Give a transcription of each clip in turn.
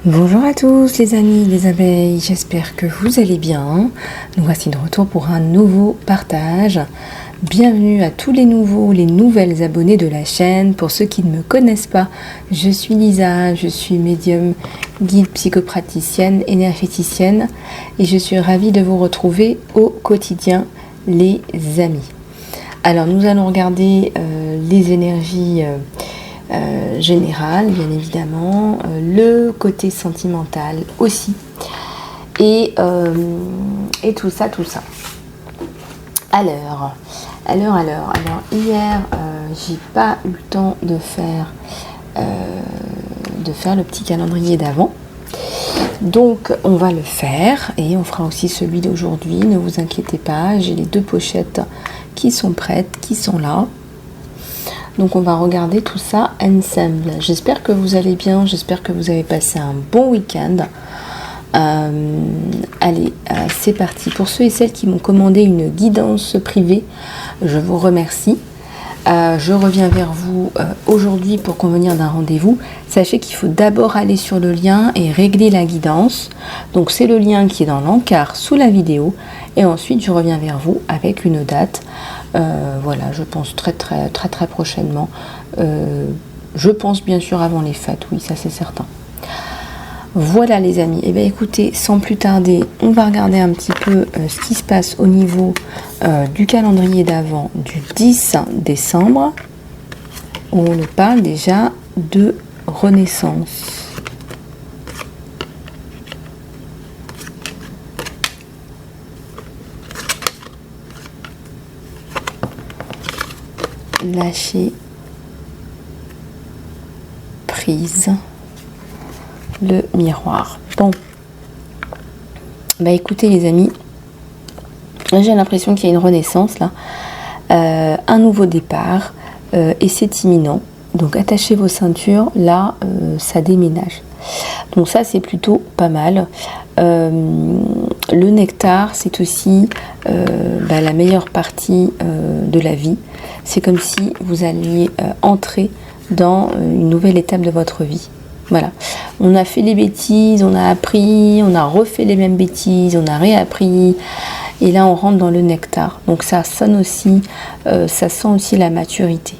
Bonjour à tous les amis des abeilles, j'espère que vous allez bien. Nous voici de retour pour un nouveau partage. Bienvenue à tous les nouveaux, les nouvelles abonnés de la chaîne. Pour ceux qui ne me connaissent pas, je suis Lisa, je suis médium, guide psychopraticienne, énergéticienne et je suis ravie de vous retrouver au quotidien les amis. Alors nous allons regarder les énergies général, bien évidemment, le côté sentimental aussi, et tout ça. Alors, hier, j'ai pas eu le temps de faire le petit calendrier d'avant. Donc on va le faire et on fera aussi celui d'aujourd'hui, ne vous inquiétez pas, j'ai les deux pochettes qui sont prêtes, qui sont là. Donc on va regarder tout ça ensemble. J'espère que vous allez bien, j'espère que vous avez passé un bon week-end. Allez, c'est parti. Pour ceux et celles qui m'ont commandé une guidance privée, je vous remercie. Je reviens vers vous aujourd'hui pour convenir d'un rendez-vous. Sachez qu'il faut d'abord aller sur le lien et régler la guidance. Donc c'est le lien qui est dans l'encart sous la vidéo. Et ensuite je reviens vers vous avec une date. Voilà, je pense très prochainement. Je pense bien sûr avant les fêtes, oui, ça c'est certain. Voilà les amis, et bien écoutez, sans plus tarder, on va regarder un petit peu ce qui se passe au niveau du calendrier d'avant du 10 décembre, où on nous parle déjà de renaissance. Lâcher prise. Le miroir. Bon, bah écoutez les amis, j'ai l'impression qu'il y a une renaissance là, un nouveau départ, et c'est imminent. Donc attachez vos ceintures, là ça déménage. Donc ça c'est plutôt pas mal. Le nectar c'est aussi la meilleure partie de la vie. C'est comme si vous alliez entrer dans une nouvelle étape de votre vie. Voilà, on a fait les bêtises, on a appris, on a refait les mêmes bêtises, on a réappris, et là on rentre dans le nectar. Donc ça sonne aussi, ça sent aussi la maturité.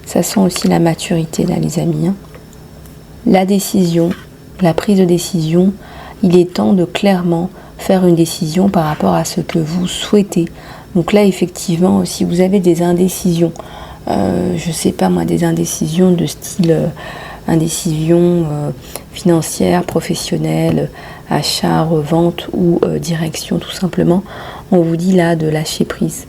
Ça sent aussi la maturité là les amis. La décision, la prise de décision, il est temps de clairement faire une décision par rapport à ce que vous souhaitez. Donc là effectivement, si vous avez des indécisions, je sais pas moi, des indécisions de style indécision financière, professionnelle, achat, revente ou direction tout simplement, on vous dit là de lâcher prise.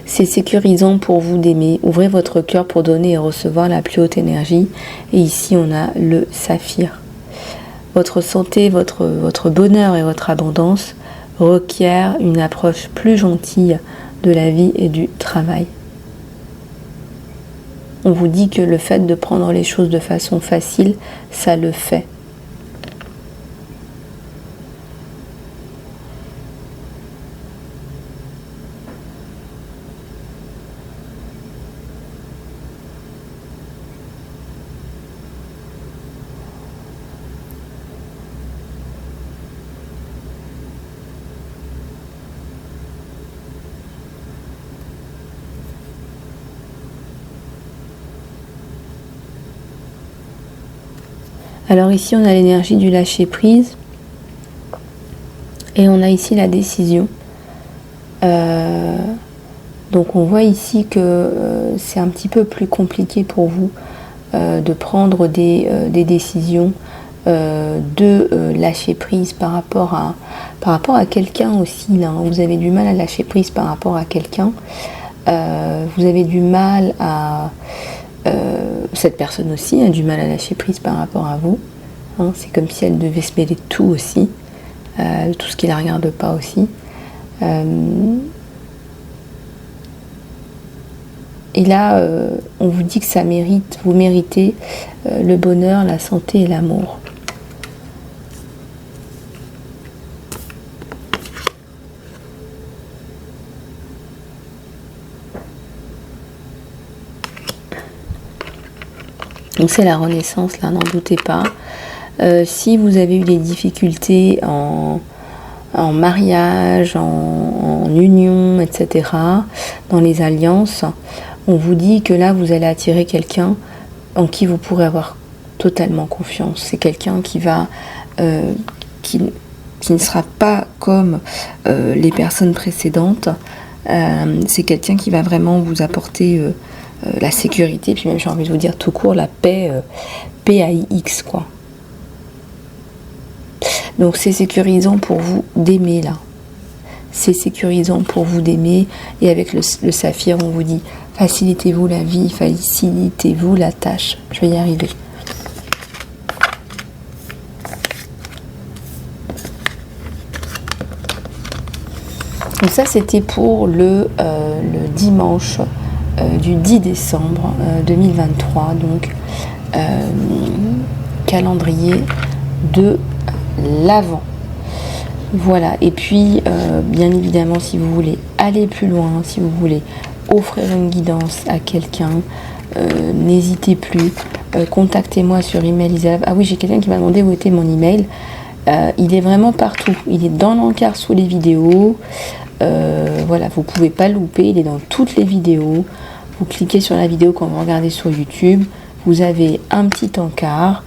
C'est sécurisant pour vous d'aimer, ouvrez votre cœur pour donner et recevoir la plus haute énergie, et ici on a le saphir. Votre santé, votre bonheur et votre abondance requièrent une approche plus gentille de la vie et du travail. On vous dit que le fait de prendre les choses de façon facile, ça le fait. Alors ici on a l'énergie du lâcher prise et on a ici la décision. Donc on voit ici que c'est un petit peu plus compliqué pour vous de prendre des décisions, de lâcher prise par rapport à quelqu'un aussi là. Vous avez du mal à lâcher prise par rapport à quelqu'un. Vous avez du mal à cette personne aussi a du mal à lâcher prise par rapport à vous. C'est comme si elle devait se mêler de tout aussi, tout ce qui ne la regarde pas aussi. Et là, on vous dit que ça mérite, vous méritez le bonheur, la santé et l'amour. Donc c'est la renaissance là, n'en doutez pas. Si vous avez eu des difficultés en mariage, en union, etc., dans les alliances, on vous dit que là vous allez attirer quelqu'un en qui vous pourrez avoir totalement confiance. C'est quelqu'un qui va qui ne sera pas comme les personnes précédentes. C'est quelqu'un qui va vraiment vous apporter la sécurité, puis même j'ai envie de vous dire tout court la paix, P-A-I-X quoi. Donc c'est sécurisant pour vous d'aimer là. C'est sécurisant pour vous d'aimer. Et avec le saphir, on vous dit facilitez-vous la vie, facilitez-vous la tâche. Je vais y arriver. Donc ça c'était pour le dimanche du 10 décembre 2023. Donc calendrier de l'Avent. Voilà, et puis bien évidemment si vous voulez aller plus loin, si vous voulez offrir une guidance à quelqu'un, n'hésitez plus, contactez-moi sur email Isabelle. Ah oui, j'ai quelqu'un qui m'a demandé où était mon email. Il est vraiment partout, il est dans l'encart sous les vidéos, voilà, vous pouvez pas le louper, il est dans toutes les vidéos. Vous cliquez sur la vidéo quand vous regardez sur YouTube, vous avez un petit encart.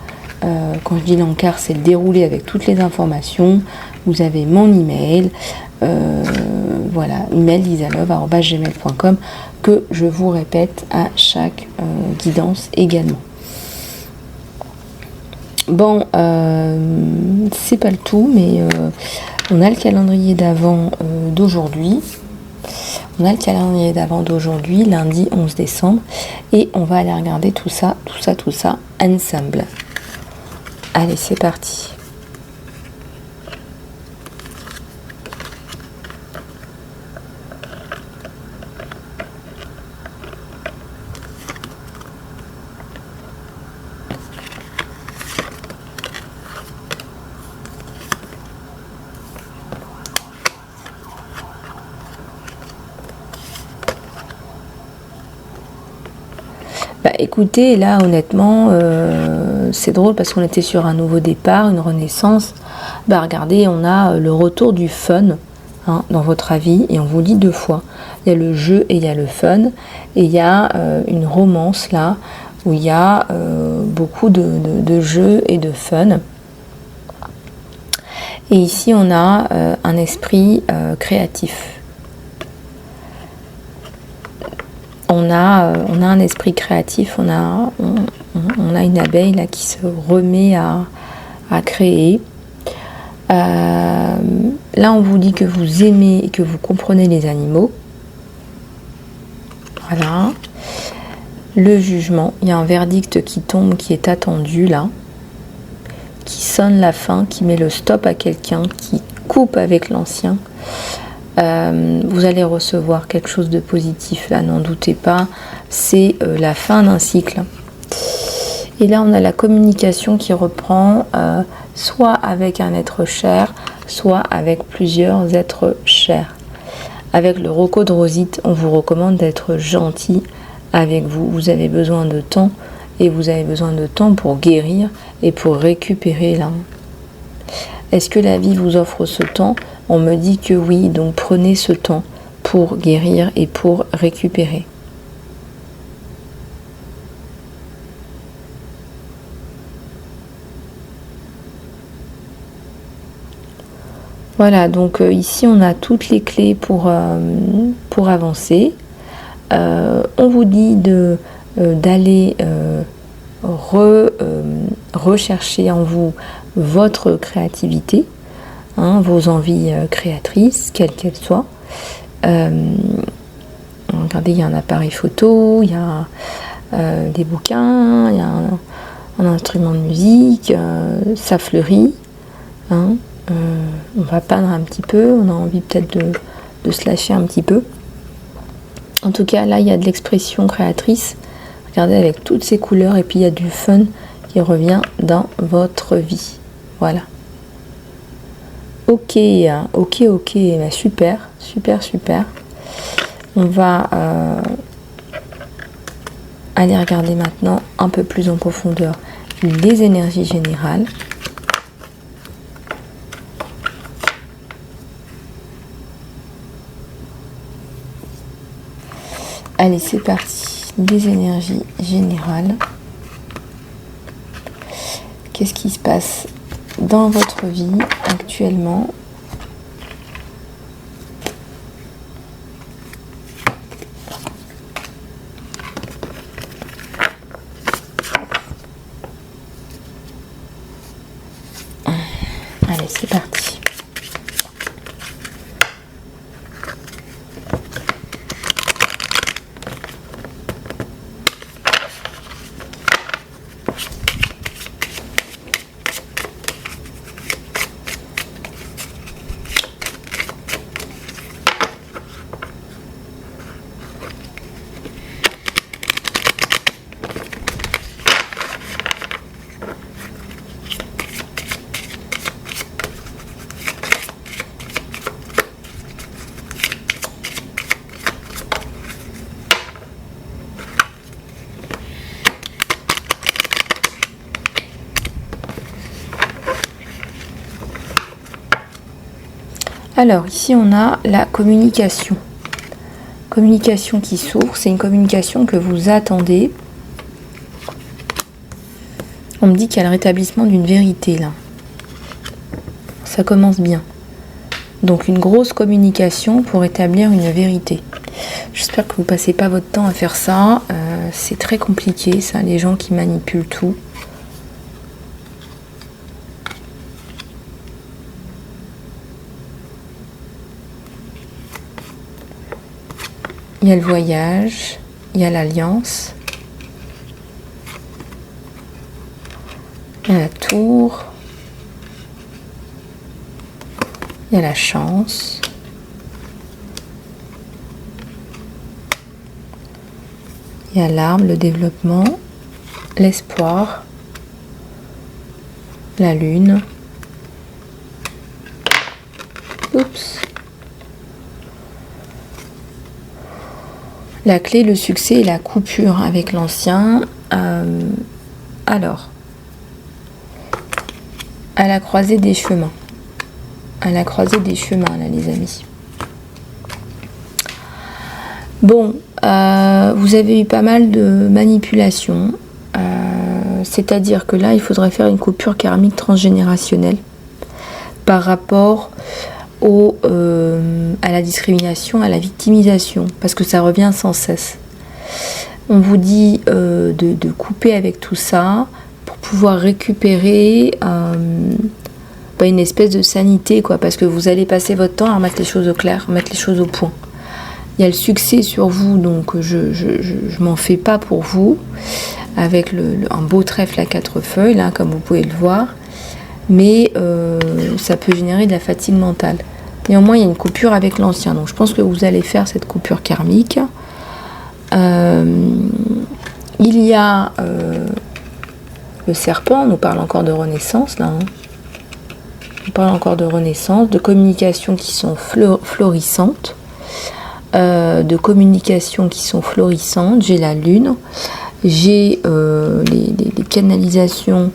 Quand je dis l'encart, c'est le déroulé avec toutes les informations. Vous avez mon email, voilà, email lisalove@gmail.com, que je vous répète à chaque guidance également. Bon, c'est pas le tout, mais on a le calendrier d'avant d'aujourd'hui. On a le calendrier d'avant d'aujourd'hui, lundi 11 décembre, et on va aller regarder tout ça ensemble. Allez, c'est parti. Bah écoutez, là honnêtement, c'est drôle parce qu'on était sur un nouveau départ, une renaissance. Bah regardez, on a le retour du fun hein, dans votre avis, et on vous dit 2 fois. Il y a le jeu et il y a le fun, et il y a une romance là, où il y a beaucoup de jeux et de fun. Et ici on a un esprit créatif. On a un esprit créatif, on a une abeille là qui se remet à créer. Là on vous dit que vous aimez et que vous comprenez les animaux. Voilà. Le jugement, il y a un verdict qui tombe, qui est attendu là, qui sonne la fin, qui met le stop à quelqu'un, qui coupe avec l'ancien. Vous allez recevoir quelque chose de positif là, n'en doutez pas, c'est la fin d'un cycle. Et là on a la communication qui reprend, soit avec un être cher, soit avec plusieurs êtres chers. Avec le rocodrosite, on vous recommande d'être gentil avec vous. Vous avez besoin de temps, et vous avez besoin de temps pour guérir et pour récupérer l'âme. Est-ce que la vie vous offre ce temps? On me dit que oui, donc prenez ce temps pour guérir et pour récupérer. Voilà, donc ici on a toutes les clés pour avancer. On vous dit d'aller rechercher en vous votre créativité, hein, vos envies créatrices, quelles qu'elles soient. Regardez, il y a un appareil photo, il y a des bouquins, il y a un instrument de musique, ça fleurit. Hein, on va peindre un petit peu, on a envie peut-être de se lâcher un petit peu. En tout cas, là, il y a de l'expression créatrice. Regardez avec toutes ces couleurs, et puis il y a du fun qui revient dans votre vie. Voilà. Ok, bah, super. On va aller regarder maintenant un peu plus en profondeur les énergies générales. Allez, c'est parti. Les énergies générales. Qu'est-ce qui se passe dans votre vie actuellement? Allez, c'est parti. Alors ici on a la communication. Communication qui s'ouvre, c'est une communication que vous attendez. On me dit qu'il y a le rétablissement d'une vérité là. Ça commence bien. Donc une grosse communication pour établir une vérité. J'espère que vous ne passez pas votre temps à faire ça. C'est très compliqué ça, les gens qui manipulent tout. Il y a le voyage, il y a l'alliance, il y a la tour, il y a la chance, il y a l'arbre, le développement, l'espoir, la lune. Oups. La clé, le succès et la coupure avec l'ancien. Alors, à la croisée des chemins. À la croisée des chemins, là, les amis. Bon, vous avez eu pas mal de manipulations. C'est-à-dire que là, il faudrait faire une coupure karmique transgénérationnelle par rapport à la discrimination, à la victimisation, parce que ça revient sans cesse. On vous dit de couper avec tout ça pour pouvoir récupérer une espèce de sanité, quoi, parce que vous allez passer votre temps à remettre les choses au clair, remettre les choses au point. Il y a le succès sur vous, donc je m'en fais pas pour vous, avec un beau trèfle à 4 feuilles, là, comme vous pouvez le voir, mais ça peut générer de la fatigue mentale. Néanmoins, il y a une coupure avec l'ancien, donc je pense que vous allez faire cette coupure karmique. Il y a le serpent, on nous parle encore de renaissance, là. On parle encore de renaissance, de communications qui sont florissantes. De communications qui sont florissantes. J'ai la lune, j'ai les canalisations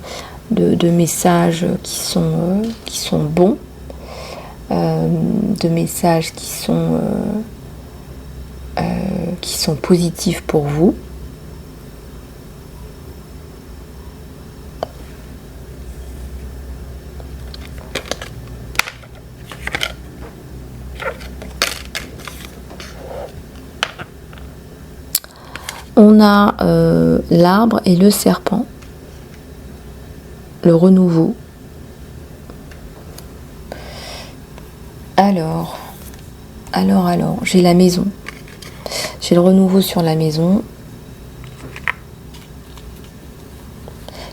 de messages qui sont bons, de messages qui sont positifs pour vous. On a l'arbre et le serpent, le renouveau. Alors, j'ai la maison. J'ai le renouveau sur la maison.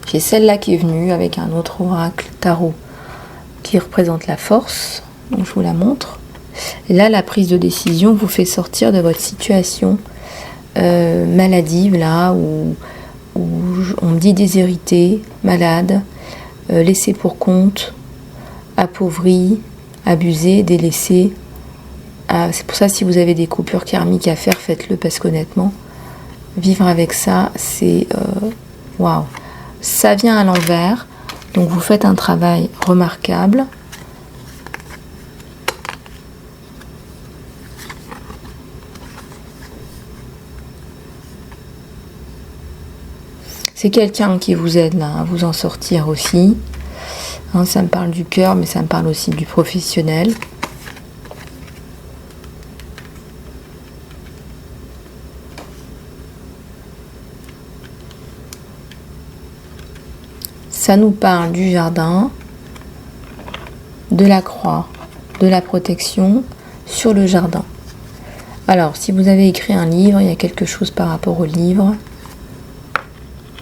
J'ai celle-là qui est venue avec un autre oracle tarot qui représente la force. Donc je vous la montre. Et là, la prise de décision vous fait sortir de votre situation maladive, là, où on me dit déshérité, malade, laissé pour compte, appauvri, abusé, délaissé. C'est pour ça, si vous avez des coupures karmiques à faire, faites-le, parce qu'honnêtement, vivre avec ça, c'est waouh. Ça vient à l'envers, donc vous faites un travail remarquable. C'est quelqu'un qui vous aide là à vous en sortir aussi. Hein, ça me parle du cœur, mais ça me parle aussi du professionnel. Ça nous parle du jardin, de la croix, de la protection sur le jardin. Alors, si vous avez écrit un livre, il y a quelque chose par rapport au livre.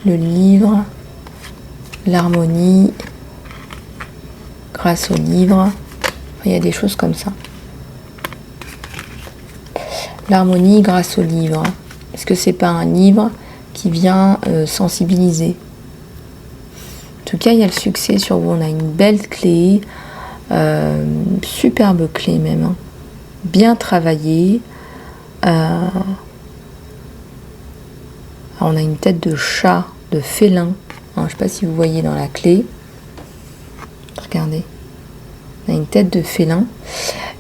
Le livre, l'harmonie, grâce au livre, il y a des choses comme ça. L'harmonie grâce au livre. Est-ce que c'est pas un livre qui vient sensibiliser? En tout cas, il y a le succès sur vous. On a une belle clé, superbe clé même, hein. Bien travaillée. On a une tête de chat, de félin. Je ne sais pas si vous voyez dans la clé. Regardez. On a une tête de félin.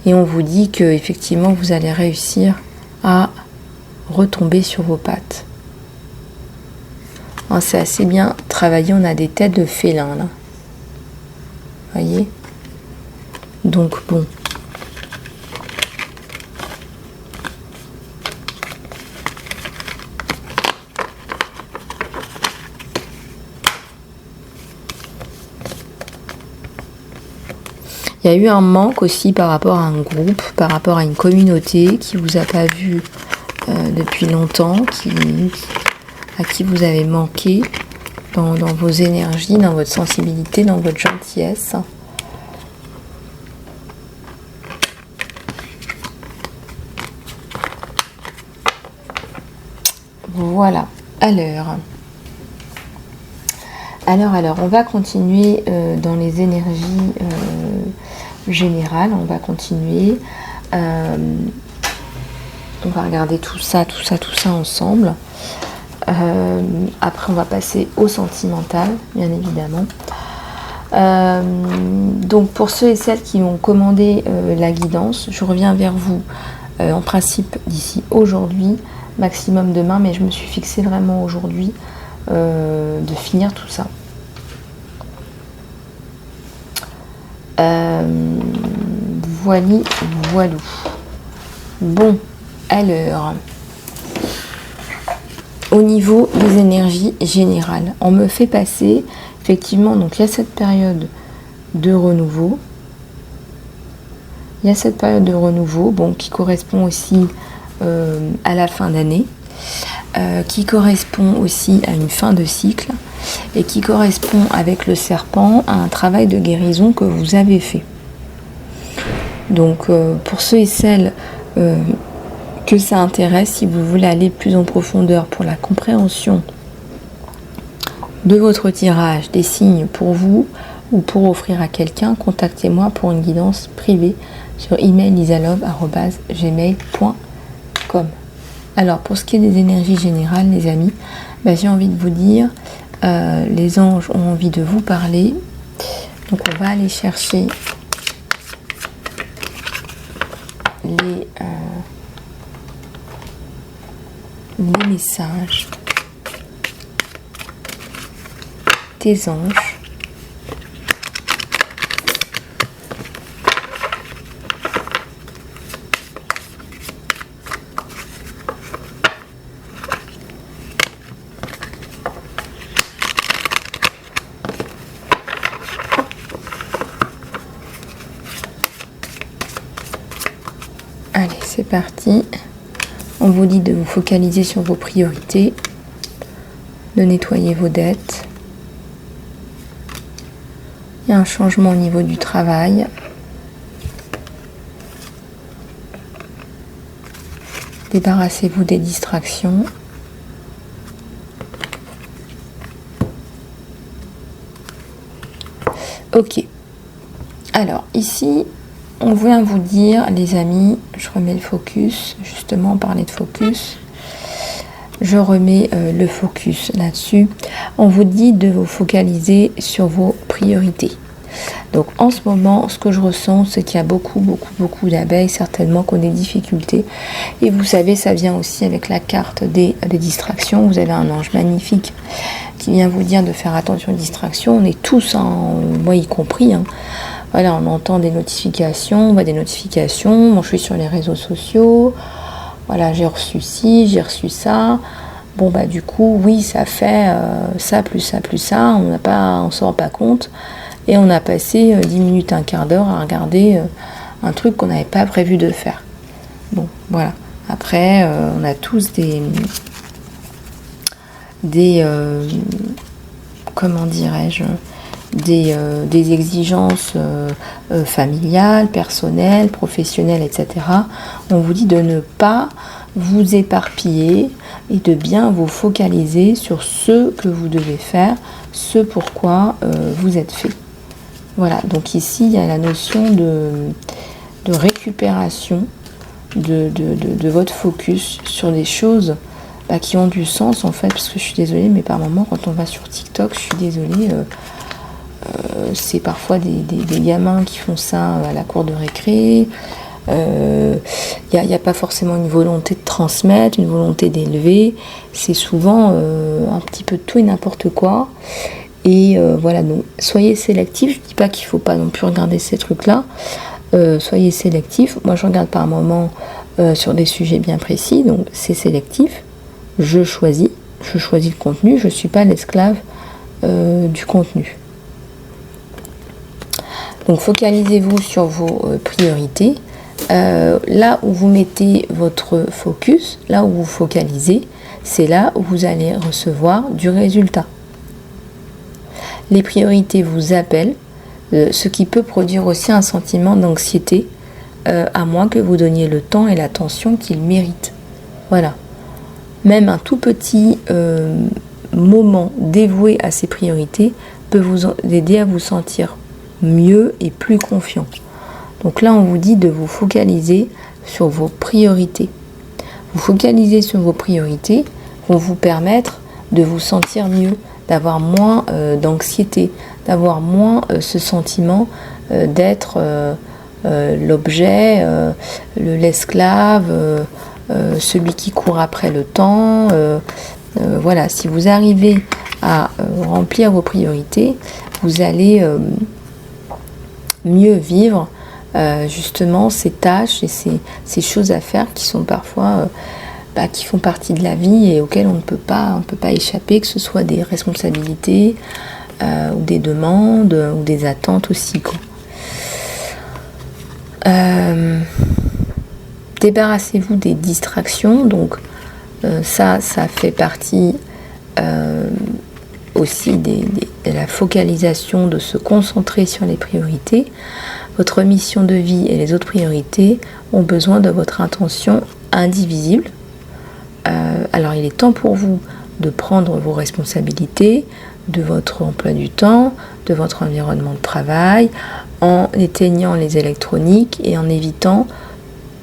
Et on vous dit que effectivement vous allez réussir à retomber sur vos pattes. C'est assez bien travaillé. On a des têtes de félin là. Voyez. Donc bon. Il y a eu un manque aussi par rapport à un groupe, par rapport à une communauté qui vous a pas vu depuis longtemps, à qui vous avez manqué dans vos énergies, dans votre sensibilité, dans votre gentillesse. Voilà. Alors, on va continuer dans les énergies générales. On va continuer. On va regarder tout ça ensemble. Après, on va passer au sentimental, bien évidemment. Donc, pour ceux et celles qui ont commandé la guidance, je reviens vers vous en principe d'ici aujourd'hui, maximum demain, mais je me suis fixé vraiment aujourd'hui de finir tout ça. Voilou. Bon, alors, au niveau des énergies générales, on me fait passer, effectivement, donc il y a cette période de renouveau. Bon, qui correspond aussi à la fin d'année, qui correspond aussi à une fin de cycle, et qui correspond avec le serpent à un travail de guérison que vous avez fait. Donc pour ceux et celles que ça intéresse, si vous voulez aller plus en profondeur pour la compréhension de votre tirage, des signes pour vous ou pour offrir à quelqu'un, contactez-moi pour une guidance privée sur email lisalove@gmail.com. Alors pour ce qui est des énergies générales, les amis, j'ai envie de vous dire, les anges ont envie de vous parler. Donc on va aller chercher les messages des anges. Allez, c'est parti. On vous dit de vous focaliser sur vos priorités, de nettoyer vos dettes. Il y a un changement au niveau du travail. Débarrassez-vous des distractions. Ok. Alors, ici, on vient vous dire, les amis, je remets le focus, justement, on parlait de focus. je remets le focus là-dessus. On vous dit de vous focaliser sur vos priorités. Donc en ce moment, ce que je ressens, c'est qu'il y a beaucoup d'abeilles, certainement qui ont des difficultés. Et vous savez, ça vient aussi avec la carte des distractions. Vous avez un ange magnifique qui vient vous dire de faire attention aux distractions. On est tous, moi y compris, voilà, on entend des notifications, on voit des notifications. Moi, je suis sur les réseaux sociaux. Voilà, j'ai reçu ci, j'ai reçu ça. Bon, bah du coup, oui, ça fait ça, plus ça, plus ça. On s'en rend pas compte. Et on a passé 10 minutes, un quart d'heure à regarder un truc qu'on n'avait pas prévu de faire. Bon, voilà. Après, on a tous comment dirais-je, des exigences familiales, personnelles, professionnelles, etc. On vous dit de ne pas vous éparpiller et de bien vous focaliser sur ce que vous devez faire, ce pourquoi vous êtes fait. Voilà, donc ici, il y a la notion de récupération de votre focus sur des choses qui ont du sens, en fait, parce que je suis désolée, mais par moments, quand on va sur TikTok, je suis désolée, c'est parfois des gamins qui font ça à la cour de récré. Il n'y a pas forcément une volonté de transmettre, une volonté d'élever. C'est souvent un petit peu de tout et n'importe quoi. Et voilà, donc soyez sélectifs. Je ne dis pas qu'il ne faut pas non plus regarder ces trucs-là. Soyez sélectifs. Moi, je regarde par moment sur des sujets bien précis, donc c'est sélectif. Je choisis le contenu. Je ne suis pas l'esclave du contenu. Donc, focalisez-vous sur vos priorités. Là où vous mettez votre focus, là où vous focalisez, c'est là où vous allez recevoir du résultat. Les priorités vous appellent, ce qui peut produire aussi un sentiment d'anxiété, à moins que vous donniez le temps et l'attention qu'ils méritent. Voilà. Même un tout petit moment dévoué à ces priorités peut vous aider à vous sentir mieux et plus confiant. Donc là, on vous dit de vous focaliser sur vos priorités. Vous focaliser sur vos priorités vont vous permettre de vous sentir mieux, d'avoir moins d'anxiété, d'avoir moins ce sentiment d'être l'objet, l'esclave, celui qui court après le temps. Voilà, si vous arrivez à remplir vos priorités, vous allez mieux vivre justement ces tâches et ces choses à faire qui sont parfois qui font partie de la vie et auxquelles on ne peut pas échapper, que ce soit des responsabilités ou des demandes ou des attentes aussi, quoi. Débarrassez-vous des distractions, donc ça fait partie aussi de la focalisation, de se concentrer sur les priorités. Votre mission de vie et les autres priorités ont besoin de votre attention indivisible. Alors il est temps pour vous de prendre vos responsabilités, de votre emploi du temps, de votre environnement de travail, en éteignant les électroniques et en évitant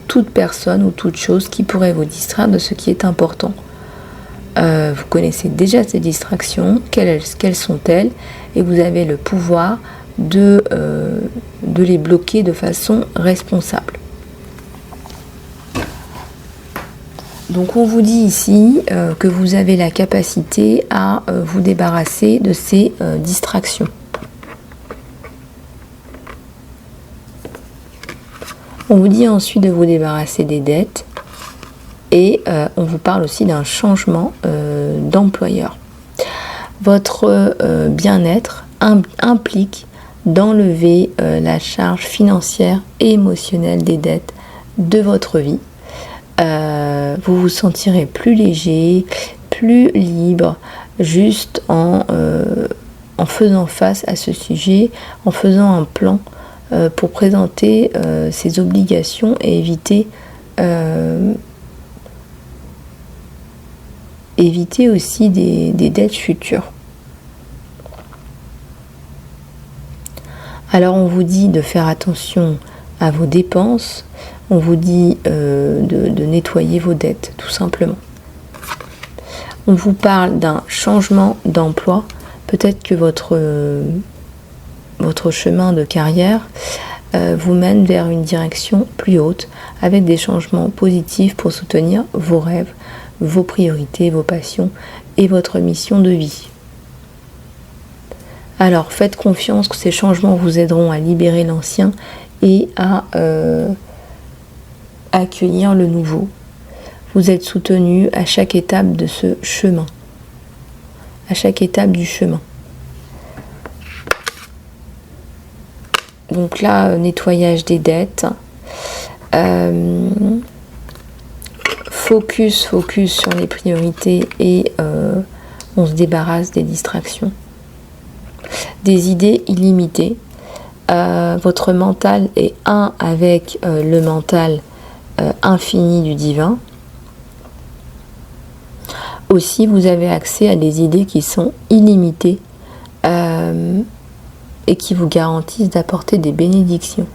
toute personne ou toute chose qui pourrait vous distraire de ce qui est important. Vous connaissez déjà ces distractions, quelles sont-elles, et vous avez le pouvoir de les bloquer de façon responsable. Donc on vous dit ici que vous avez la capacité à vous débarrasser de ces distractions. On vous dit ensuite de vous débarrasser des dettes et on vous parle aussi d'un changement d'employeur. Votre bien-être implique d'enlever la charge financière et émotionnelle des dettes de votre vie. Vous vous sentirez plus léger, plus libre, juste en faisant face à ce sujet, en faisant un plan pour présenter ses obligations et éviter aussi des dettes futures. Alors on vous dit de faire attention à vos dépenses, on vous dit de nettoyer vos dettes, tout simplement. On vous parle d'un changement d'emploi. Peut-être que votre chemin de carrière vous mène vers une direction plus haute, avec des changements positifs pour soutenir vos rêves, vos priorités, vos passions et votre mission de vie. Alors faites confiance que ces changements vous aideront à libérer l'ancien et à accueillir le nouveau. Vous êtes soutenu à chaque étape de ce chemin, à chaque étape du chemin. Donc là, nettoyage des dettes. Focus sur les priorités et on se débarrasse des distractions. Des idées illimitées. Votre mental est un avec le mental infini du divin. Aussi, vous avez accès à des idées qui sont illimitées et qui vous garantissent d'apporter des bénédictions.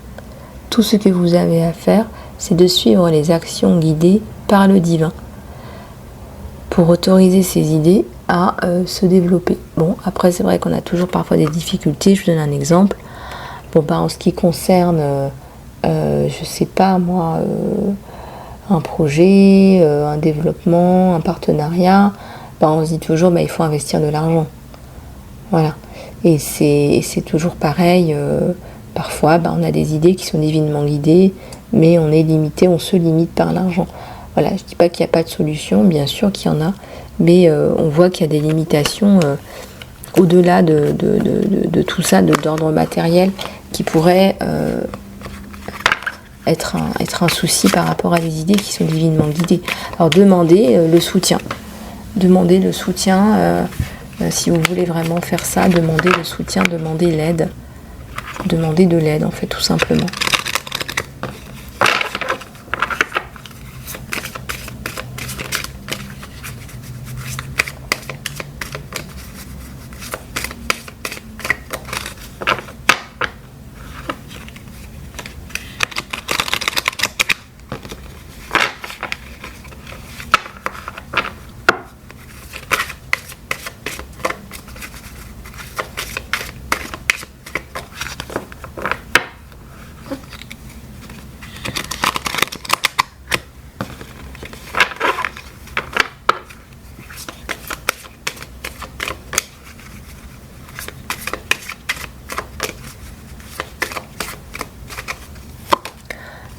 Tout ce que vous avez à faire, c'est de suivre les actions guidées par le divin pour autoriser ces idées à se développer. Bon, après, c'est vrai qu'on a toujours parfois des difficultés. Je vous donne un exemple. Bon, en ce qui concerne, je sais pas moi, un projet, un développement, un partenariat, on se dit toujours, il faut investir de l'argent. Voilà. Et c'est toujours pareil. Parfois, on a des idées qui sont divinement guidées, mais on est limité, on se limite par l'argent. Voilà, je dis pas qu'il n'y a pas de solution, bien sûr qu'il y en a, mais on voit qu'il y a des limitations au-delà de tout ça, d'ordre matériel, qui pourrait être un souci par rapport à des idées qui sont divinement guidées. Alors demandez le soutien. Demandez le soutien, si vous voulez vraiment faire ça, demandez le soutien, demandez l'aide. Demandez de l'aide, en fait, tout simplement.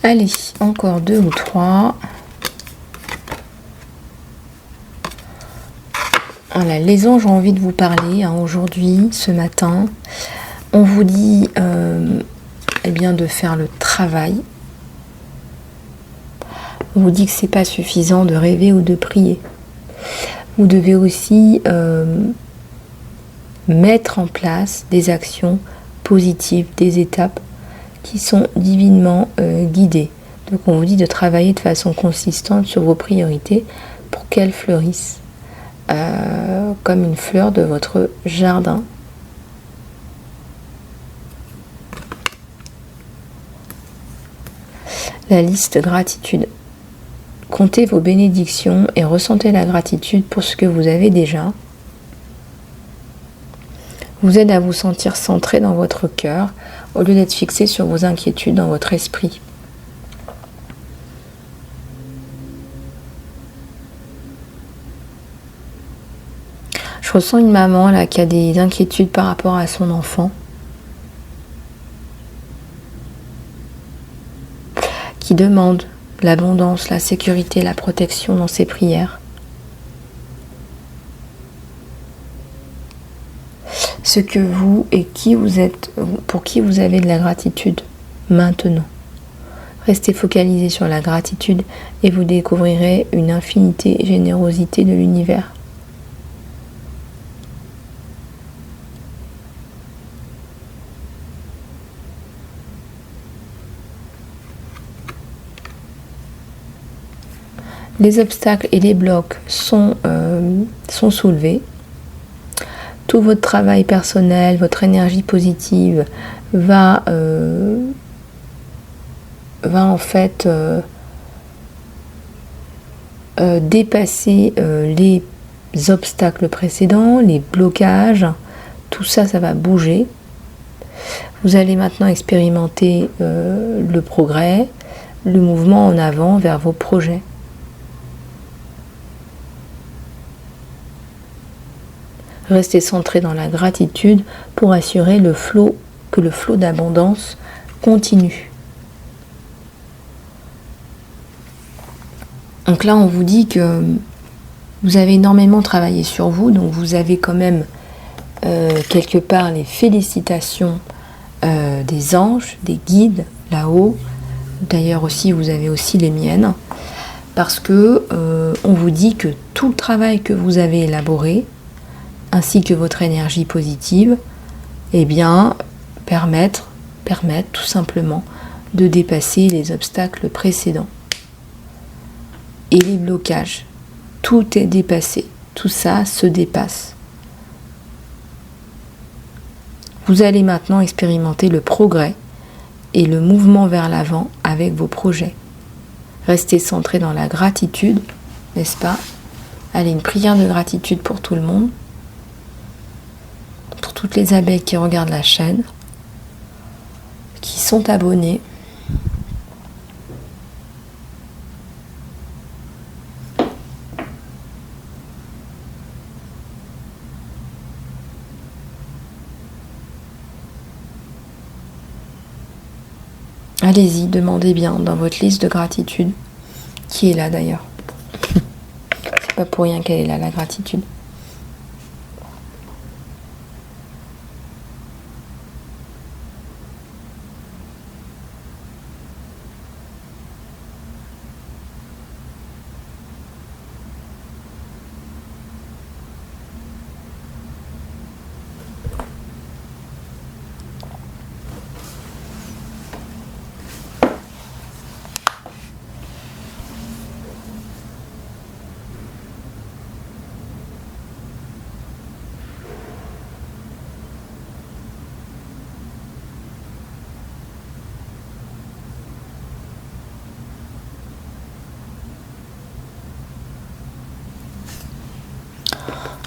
Allez, encore 2 ou 3. Voilà, les anges ont envie de vous parler aujourd'hui, ce matin. On vous dit de faire le travail. On vous dit que c'est pas suffisant de rêver ou de prier. Vous devez aussi mettre en place des actions positives, des étapes qui sont divinement guidées. Donc on vous dit de travailler de façon consistante sur vos priorités pour qu'elles fleurissent comme une fleur de votre jardin. La liste gratitude. Comptez vos bénédictions et ressentez la gratitude pour ce que vous avez déjà. Vous aide à vous sentir centré dans votre cœur au lieu d'être fixé sur vos inquiétudes dans votre esprit. Je ressens une maman là qui a des inquiétudes par rapport à son enfant, qui demande l'abondance, la sécurité, la protection dans ses prières. Ce que vous et qui vous êtes, pour qui vous avez de la gratitude maintenant. Restez focalisé sur la gratitude et vous découvrirez une infinité et générosité de l'univers. Les obstacles et les blocs sont soulevés. Tout votre travail personnel, votre énergie positive va en fait dépasser les obstacles précédents, les blocages, tout ça, ça va bouger. Vous allez maintenant expérimenter le progrès, le mouvement en avant vers vos projets. Restez centré dans la gratitude pour assurer que le flot d'abondance continue. Donc là, on vous dit que vous avez énormément travaillé sur vous, donc vous avez quand même quelque part les félicitations des anges, des guides là-haut. D'ailleurs aussi, vous avez aussi les miennes, parce que on vous dit que tout le travail que vous avez élaboré, ainsi que votre énergie positive, eh bien, permettent tout simplement de dépasser les obstacles précédents. Et les blocages, tout est dépassé, tout ça se dépasse. Vous allez maintenant expérimenter le progrès et le mouvement vers l'avant avec vos projets. Restez centré dans la gratitude, n'est-ce pas? Allez, une prière de gratitude pour tout le monde, pour toutes les abeilles qui regardent la chaîne, qui sont abonnées. Allez-y, demandez bien dans votre liste de gratitude, qui est là d'ailleurs. C'est pas pour rien qu'elle est là, la gratitude.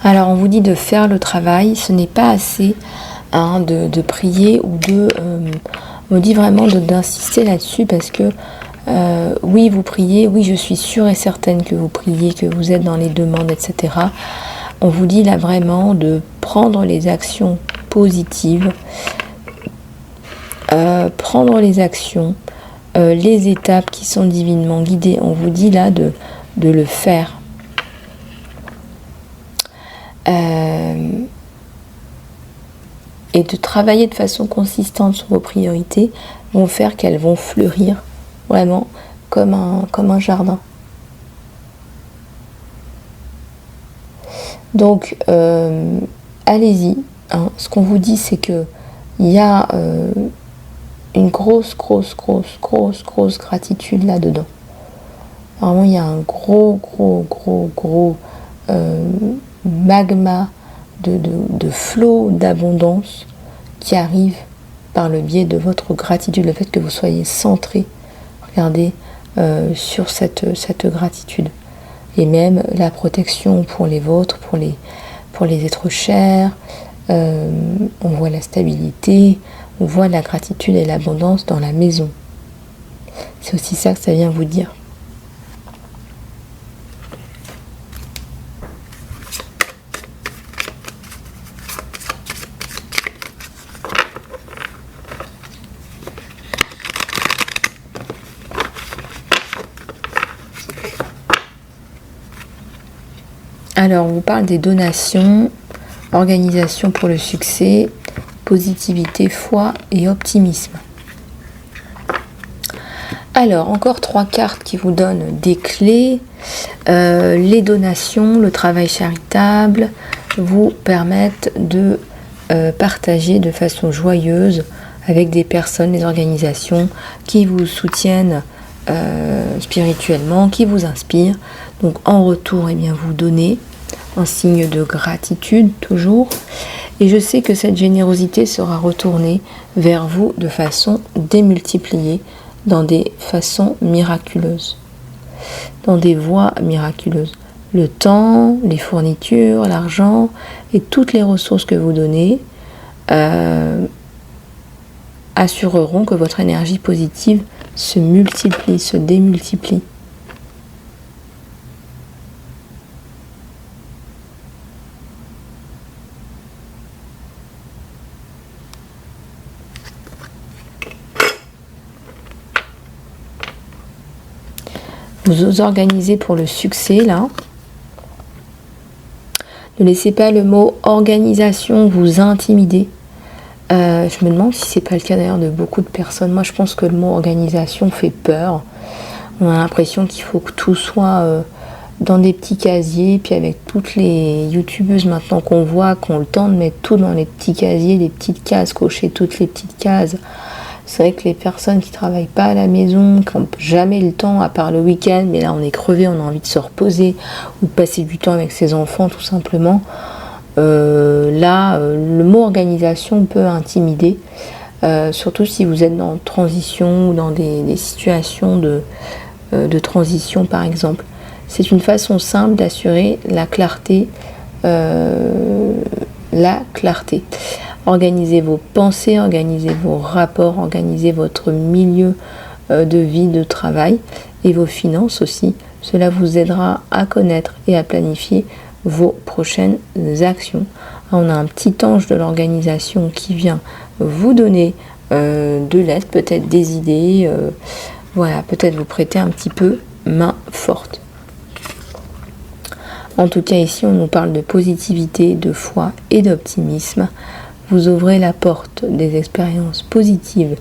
Alors on vous dit de faire le travail, ce n'est pas assez de prier ou on dit vraiment d'insister là-dessus parce que oui vous priez, oui je suis sûre et certaine que vous priez, que vous êtes dans les demandes, etc. On vous dit là vraiment de prendre les actions positives, prendre les actions, les étapes qui sont divinement guidées, on vous dit là de le faire. Et de travailler de façon consistante sur vos priorités vont faire qu'elles vont fleurir vraiment comme un jardin. Donc allez-y, ce qu'on vous dit c'est que il y a une grosse gratitude là-dedans. Vraiment il y a un gros magma de flot d'abondance qui arrive par le biais de votre gratitude, le fait que vous soyez centré, regardez, sur cette gratitude. Et même la protection pour les vôtres, pour les êtres chers, on voit la stabilité, on voit la gratitude et l'abondance dans la maison. C'est aussi ça que ça vient vous dire. Alors, on vous parle des donations, organisation pour le succès, positivité, foi et optimisme. Alors, encore 3 cartes qui vous donnent des clés. Les donations, le travail charitable vous permettent de partager de façon joyeuse avec des personnes, des organisations qui vous soutiennent spirituellement, qui vous inspirent. Donc, en retour, eh bien, vous donnez un signe de gratitude toujours, et je sais que cette générosité sera retournée vers vous de façon démultipliée, dans des façons miraculeuses, dans des voies miraculeuses. le temps, les fournitures, l'argent et toutes les ressources que vous donnez assureront que votre énergie positive se multiplie, se démultiplie. Vous vous organisez pour le succès là. Ne laissez pas le mot organisation vous intimider. Je me demande si c'est pas le cas d'ailleurs de beaucoup de personnes. Moi je pense que le mot organisation fait peur. On a l'impression qu'il faut que tout soit dans des petits casiers. Puis avec toutes les youtubeuses maintenant qu'on voit, qui ont le temps de mettre tout dans les petits casiers, les petites cases, cocher toutes les petites cases. C'est vrai que les personnes qui travaillent pas à la maison, qui n'ont jamais le temps à part le week-end, mais là on est crevé, on a envie de se reposer ou de passer du temps avec ses enfants tout simplement. Le mot organisation peut intimider, surtout si vous êtes en transition ou dans des situations de transition par exemple. C'est une façon simple d'assurer la clarté. Organisez vos pensées, organisez vos rapports, organisez votre milieu de vie, de travail et vos finances aussi. Cela vous aidera à connaître et à planifier vos prochaines actions. On a un petit ange de l'organisation qui vient vous donner de l'aide, peut-être des idées, voilà, peut-être vous prêter un petit peu main forte. En tout cas, ici, on nous parle de positivité, de foi et d'optimisme. Vous ouvrez la porte des expériences positives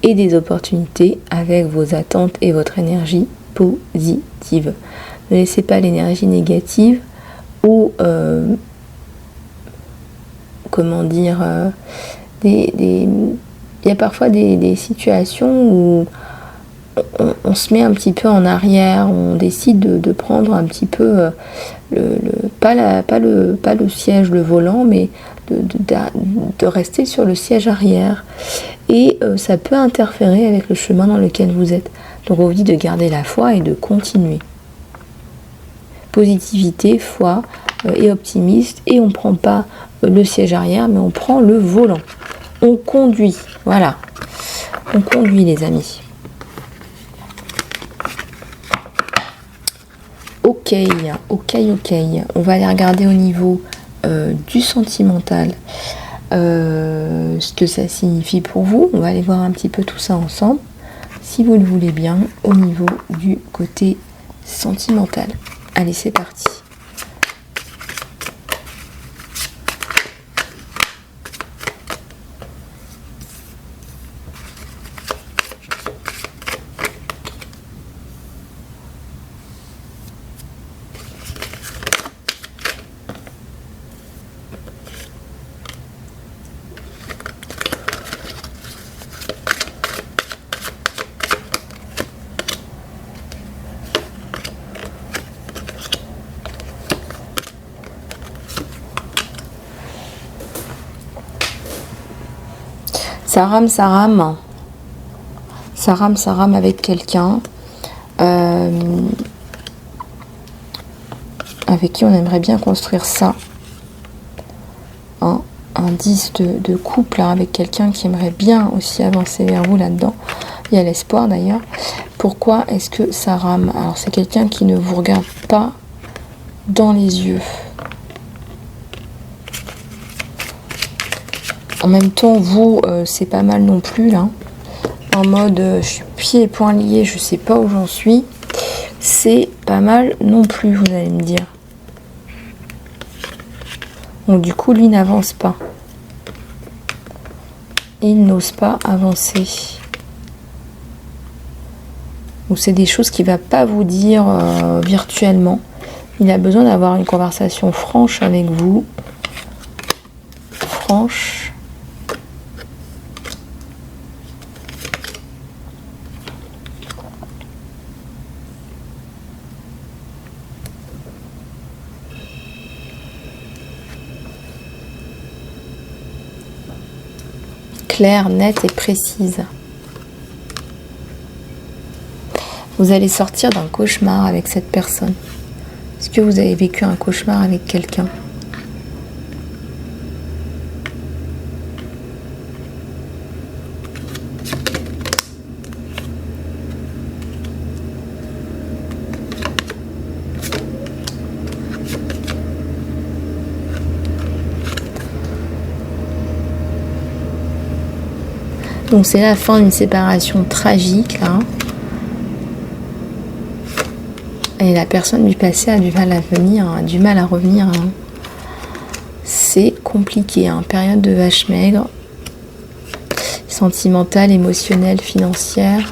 et des opportunités avec vos attentes et votre énergie positive. Ne laissez pas l'énergie négative ou il y a parfois des situations où on se met un petit peu en arrière, on décide de prendre un petit peu pas le siège, le volant, mais de rester sur le siège arrière. Et ça peut interférer avec le chemin dans lequel vous êtes. Donc on vous dit de garder la foi et de continuer. Positivité, foi et optimiste. Et on ne prend pas le siège arrière, mais on prend le volant. On conduit, voilà. On conduit les amis. Ok. On va aller regarder au niveau du sentimental ce que ça signifie pour vous. On va aller voir un petit peu tout ça ensemble, si vous le voulez bien, au niveau du côté sentimental. Allez, c'est parti. Ça rame avec quelqu'un avec qui on aimerait bien construire ça. Un 10 de couple hein, avec quelqu'un qui aimerait bien aussi avancer vers vous là-dedans. Il y a l'espoir d'ailleurs. Pourquoi est-ce que ça rame? Alors c'est quelqu'un qui ne vous regarde pas dans les yeux. En même temps, vous, c'est pas mal non plus, là. En mode, je suis pieds et poings liés, je sais pas où j'en suis. C'est pas mal non plus, vous allez me dire. Donc, du coup, lui n'avance pas. Il n'ose pas avancer. Donc, c'est des choses qu'il va pas vous dire virtuellement. Il a besoin d'avoir une conversation franche avec vous. Franche. Claire, nette et précise. Vous allez sortir d'un cauchemar avec cette personne. Est-ce que vous avez vécu un cauchemar avec quelqu'un? Donc c'est la fin d'une séparation tragique là. Et la personne du passé a du mal à venir, a du mal à revenir. Hein. C'est compliqué, hein. Période de vache maigre, sentimentale, émotionnelle, financière.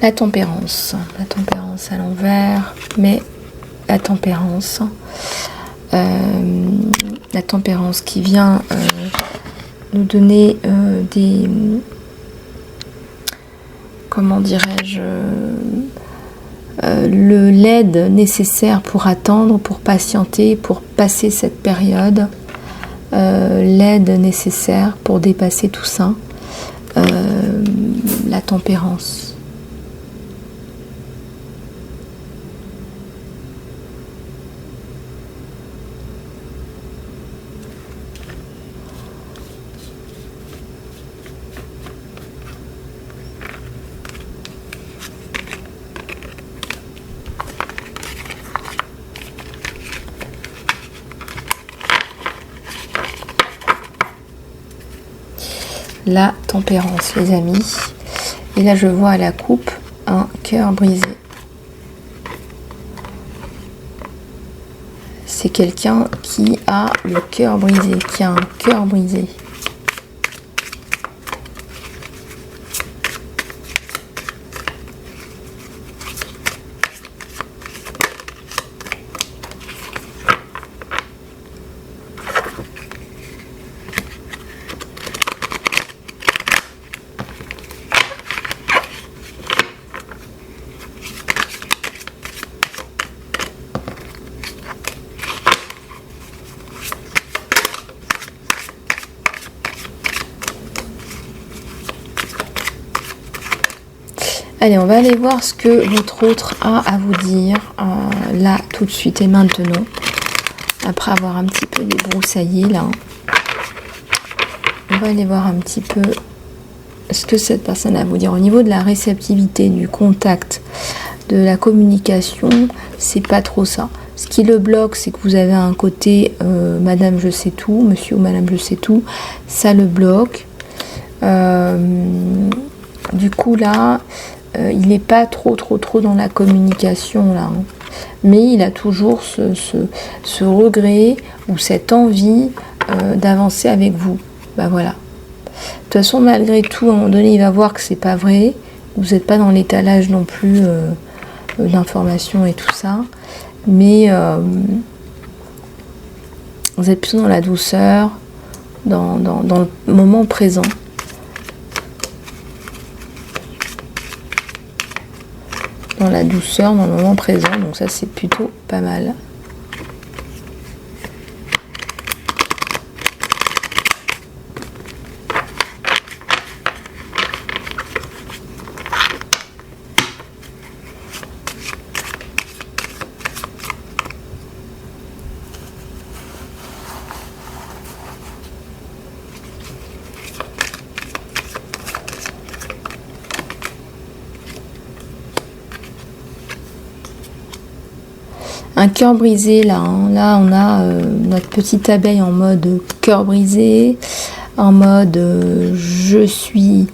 La tempérance à l'envers, mais la tempérance qui vient nous donner des, comment dirais-je, l'aide nécessaire pour attendre, pour patienter, pour passer cette période, l'aide nécessaire pour dépasser tout ça, la tempérance. La tempérance, les amis. Et là, je vois à la coupe un cœur brisé. C'est quelqu'un qui a le cœur brisé, qui a un cœur brisé. Allez, on va aller voir ce que votre autre a à vous dire là, tout de suite et maintenant. Après avoir un petit peu débroussaillé là. On va aller voir un petit peu ce que cette personne a à vous dire. Au niveau de la réceptivité, du contact, de la communication, c'est pas trop ça. Ce qui le bloque, c'est que vous avez un côté madame je sais tout, monsieur ou madame je sais tout. Ça le bloque. Du coup là... il n'est pas trop dans la communication là, hein. Mais il a toujours ce regret ou cette envie d'avancer avec vous. Bah voilà. De toute façon, malgré tout, à un moment donné, il va voir que c'est pas vrai. Vous n'êtes pas dans l'étalage non plus d'informations et tout ça. Mais vous êtes plutôt dans la douceur, dans le moment présent. Dans la douceur, dans le moment présent, donc ça c'est plutôt pas mal. Un cœur brisé là, hein. Là on a notre petite abeille en mode cœur brisé, en mode je suis,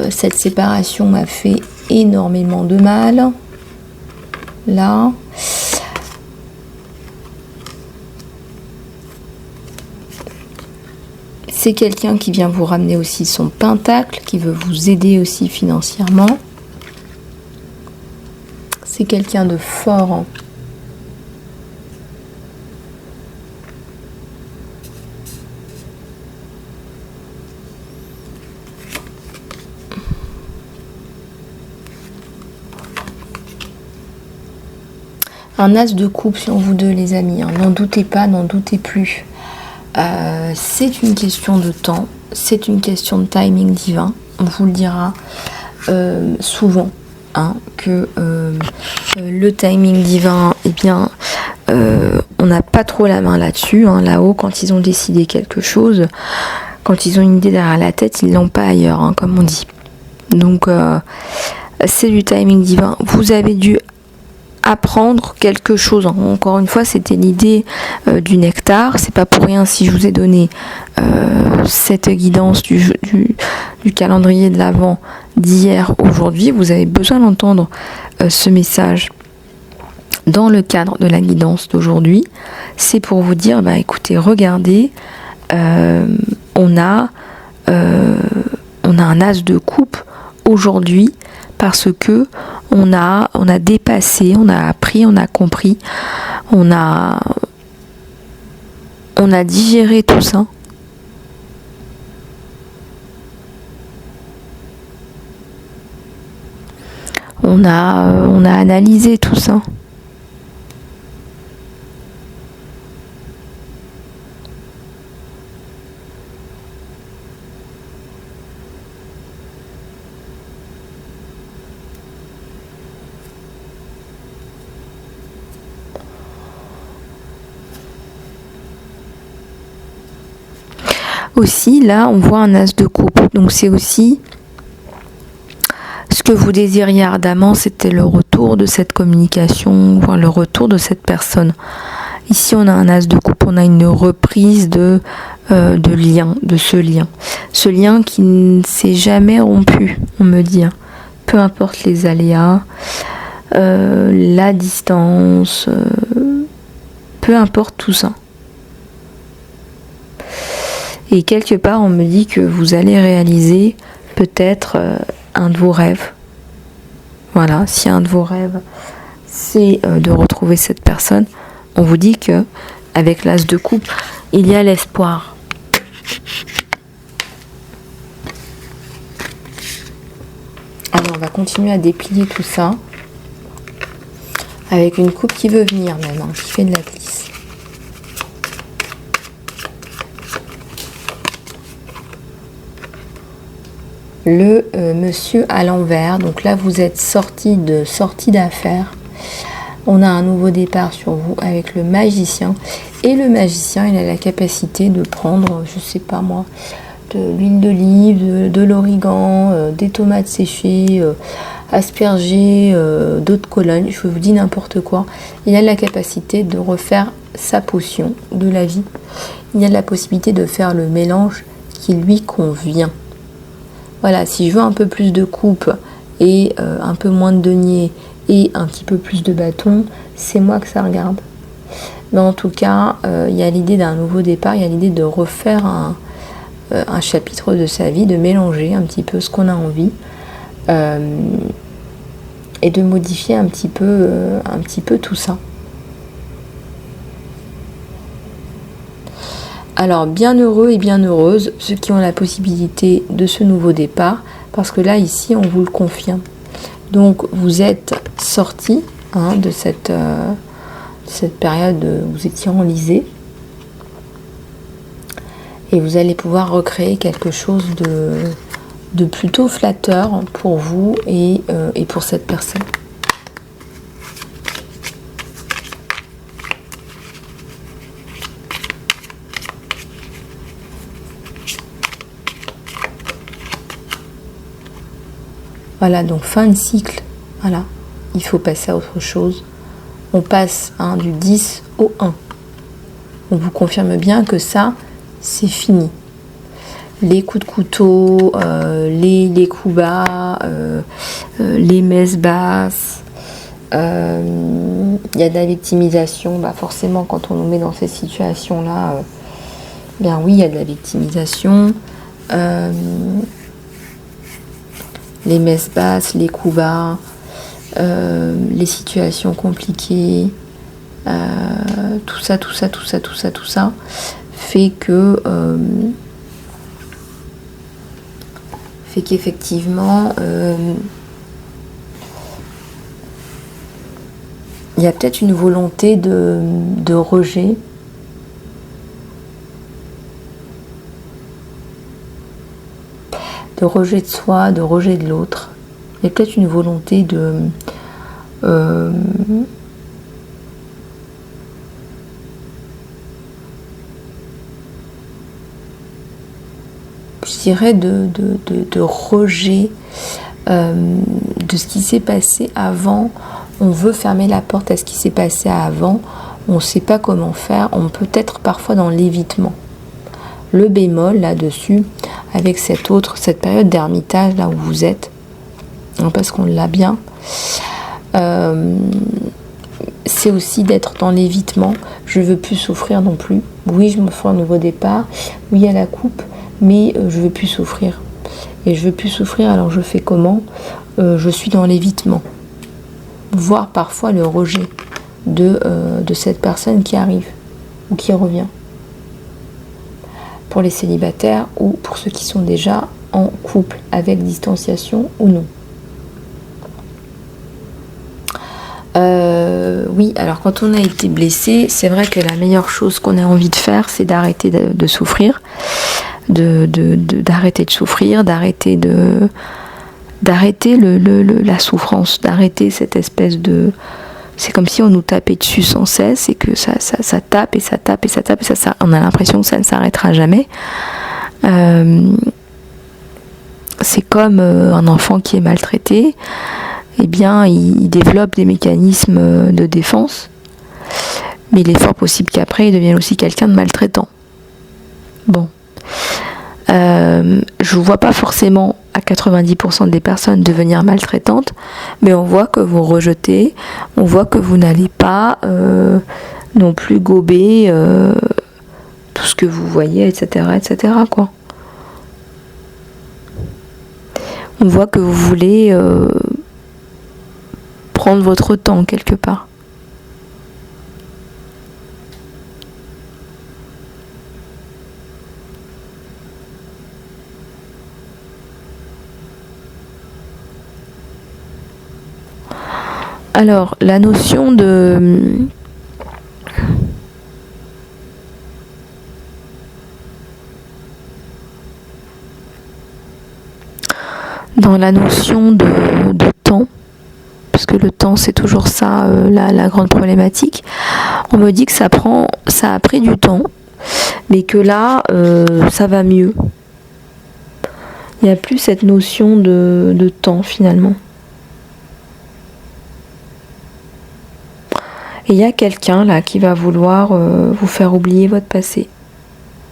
cette séparation m'a fait énormément de mal. Là. C'est quelqu'un qui vient vous ramener aussi son pentacle, qui veut vous aider aussi financièrement. C'est quelqu'un de fort, hein. un as de coupe sur vous deux, les amis. Hein. N'en doutez pas, n'en doutez plus. C'est une question de temps, c'est une question de timing divin. On vous le dira souvent, hein, que le timing divin, eh bien, on n'a pas trop la main là-dessus. Hein. Là-haut, quand ils ont décidé quelque chose, quand ils ont une idée derrière la tête, ils l'ont pas ailleurs, hein, comme on dit. Donc, c'est du timing divin. Vous avez dû apprendre quelque chose. Encore une fois, c'était l'idée du nectar. C'est pas pour rien si je vous ai donné cette guidance du calendrier de l'Avent d'hier, aujourd'hui. Vous avez besoin d'entendre ce message dans le cadre de la guidance d'aujourd'hui. C'est pour vous dire, bah écoutez, regardez, on a un as de coupe aujourd'hui parce que on a dépassé, on a appris, on a compris, on a digéré tout ça. On a analysé tout ça. Aussi, là, on voit un as de coupe. Donc, c'est aussi ce que vous désiriez ardemment, c'était le retour de cette communication, voire le retour de cette personne. Ici, on a un as de coupe, on a une reprise de lien, de ce lien. Ce lien qui ne s'est jamais rompu, on me dit. Hein. Peu importe les aléas, la distance, peu importe tout ça. Et quelque part, on me dit que vous allez réaliser peut-être un de vos rêves. Voilà, si un de vos rêves, c'est de retrouver cette personne, on vous dit que avec l'as de coupe, il y a l'espoir. Alors, on va continuer à déplier tout ça avec une coupe qui veut venir même, hein, qui fait de la glisse. Le monsieur à l'envers, donc là vous êtes sorti d'affaires, on a un nouveau départ sur vous avec le magicien, et le magicien il a la capacité de prendre, je sais pas moi, de l'huile d'olive, de l'origan, des tomates séchées, aspergées, d'eau de Cologne, je vous dis n'importe quoi. Il a la capacité de refaire sa potion de la vie, il a la possibilité de faire le mélange qui lui convient. Voilà, si je veux un peu plus de coupe et un peu moins de denier et un petit peu plus de bâton, c'est moi que ça regarde. Mais en tout cas, il y a l'idée d'un nouveau départ, il y a l'idée de refaire un chapitre de sa vie, de mélanger un petit peu ce qu'on a envie et de modifier un petit peu tout ça. Alors, bien heureux et bien heureuses, ceux qui ont la possibilité de ce nouveau départ, parce que là, ici, on vous le confirme. Donc, vous êtes sortis de cette période où vous étiez enlisés, et vous allez pouvoir recréer quelque chose de plutôt flatteur pour vous et pour cette personne. Voilà, donc fin de cycle, voilà, il faut passer à autre chose. On passe du 10 au 1. On vous confirme bien que ça, c'est fini. Les coups de couteau, les coups bas, les messes basses, il y a de la victimisation. Bah forcément, quand on nous met dans ces situations-là, bien oui, il y a de la victimisation. Les messes basses, les coups bas, les situations compliquées, tout ça fait qu'effectivement il y a peut-être une volonté de rejet. De rejet de soi, de rejet de l'autre. Il y a peut-être une volonté de... je dirais de rejet de ce qui s'est passé avant. On veut fermer la porte à ce qui s'est passé avant. On ne sait pas comment faire. On peut être parfois dans l'évitement. Le bémol là-dessus, avec cette période d'ermitage là où vous êtes, parce qu'on l'a bien, c'est aussi d'être dans l'évitement. Je ne veux plus souffrir non plus. Oui, je me fais un nouveau départ. Oui, il y a la coupe, mais je ne veux plus souffrir. Et je ne veux plus souffrir, alors je fais comment ? Je suis dans l'évitement. Voire parfois le rejet de cette personne qui arrive ou qui revient. Pour les célibataires ou pour ceux qui sont déjà en couple avec distanciation ou non. Oui, alors quand on a été blessé, c'est vrai que la meilleure chose qu'on a envie de faire, c'est d'arrêter de souffrir, d'arrêter de souffrir, d'arrêter la souffrance, d'arrêter cette espèce de... C'est comme si on nous tapait dessus sans cesse et que ça tape et ça tape et ça tape et ça on a l'impression que ça ne s'arrêtera jamais. C'est comme un enfant qui est maltraité, eh bien il développe des mécanismes de défense, mais il est fort possible qu'après il devienne aussi quelqu'un de maltraitant. Bon. Je ne vois pas forcément à 90% des personnes devenir maltraitantes, mais on voit que vous rejetez, on voit que vous n'allez pas non plus gober tout ce que vous voyez, etc., etc., quoi. On voit que vous voulez prendre votre temps quelque part. Alors, la notion de... Dans la notion de temps, parce que le temps c'est toujours ça, la grande problématique, on me dit que ça a pris du temps, mais que là, ça va mieux. Il n'y a plus cette notion de temps finalement. Et il y a quelqu'un là qui va vouloir vous faire oublier votre passé.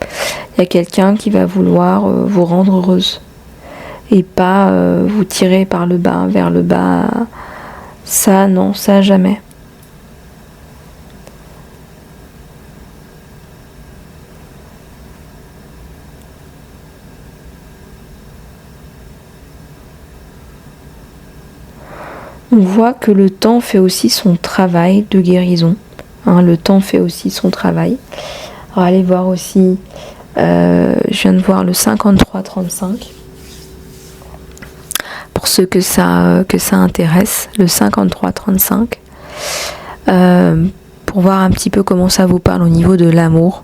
Il y a quelqu'un qui va vouloir vous rendre heureuse. Et pas vous tirer par le bas, vers le bas. Ça, non, ça jamais. On voit que le temps fait aussi son travail de guérison. Le temps fait aussi son travail. Alors allez voir aussi, je viens de voir le 53-35. Pour ceux que ça intéresse, le 53-35. Pour voir un petit peu comment ça vous parle au niveau de l'amour.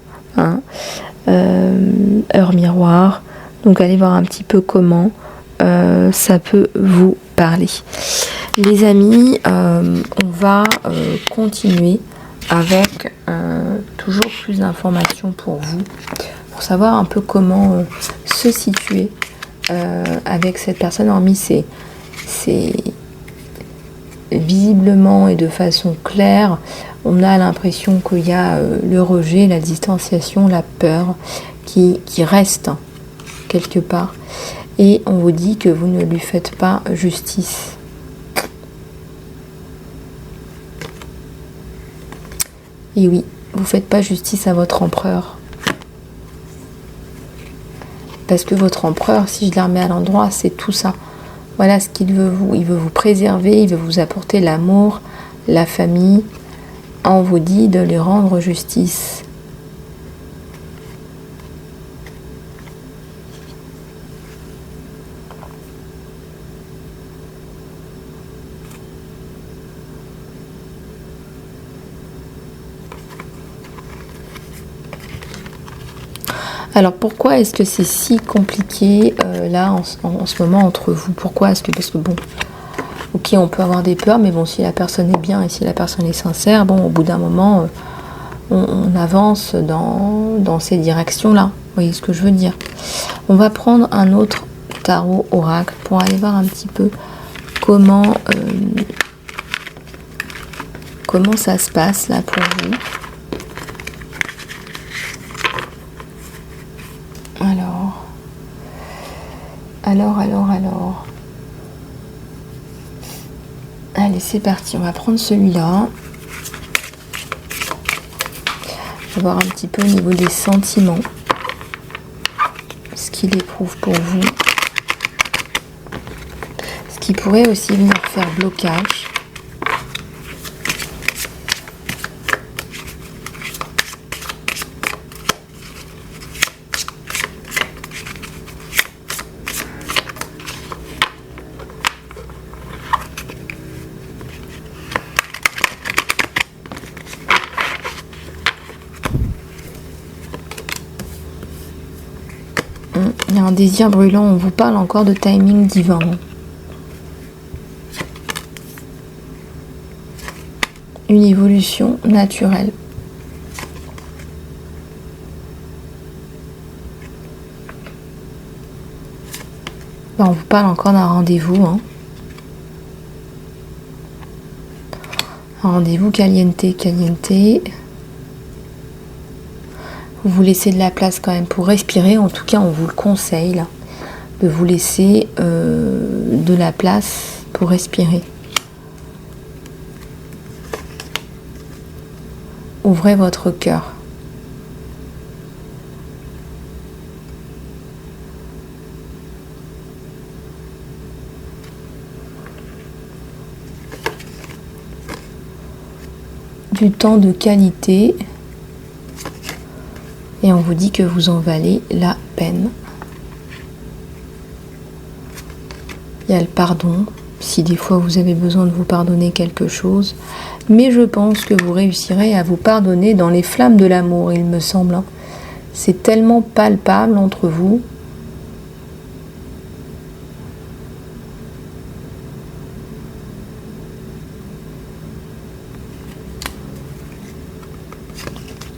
Heure miroir. Donc allez voir un petit peu comment ça peut vous parler. Les amis, on va continuer avec toujours plus d'informations pour vous, pour savoir un peu comment se situer avec cette personne, hormis c'est visiblement et de façon claire, on a l'impression qu'il y a le rejet, la distanciation, la peur qui reste quelque part. Et on vous dit que vous ne lui faites pas justice. Et oui, vous ne faites pas justice à votre empereur. Parce que votre empereur, si je la remets à l'endroit, c'est tout ça. Voilà ce qu'il veut il veut vous préserver, il veut vous apporter l'amour, la famille. On vous dit de lui rendre justice. Alors pourquoi est-ce que c'est si compliqué là en ce moment entre vous? Pourquoi est-ce que, parce que bon, ok, on peut avoir des peurs, mais bon, si la personne est bien et si la personne est sincère, bon, au bout d'un moment, on avance dans ces directions-là. Vous voyez ce que je veux dire? On va prendre un autre tarot oracle pour aller voir un petit peu comment ça se passe là pour vous. Alors. Allez, c'est parti. On va prendre celui-là. On va voir un petit peu au niveau des sentiments. Ce qu'il éprouve pour vous. Ce qui pourrait aussi venir faire blocage. Il y a un désir brûlant, on vous parle encore de timing divin. Une évolution naturelle. On vous parle encore d'un rendez-vous. Un rendez-vous caliente. Vous vous laissez de la place quand même pour respirer. En tout cas, on vous le conseille là, de vous laisser de la place pour respirer. Ouvrez votre cœur. Du temps de qualité. Et on vous dit que vous en valez la peine. Il y a le pardon, si des fois vous avez besoin de vous pardonner quelque chose. Mais je pense que vous réussirez à vous pardonner dans les flammes de l'amour, il me semble. C'est tellement palpable entre vous.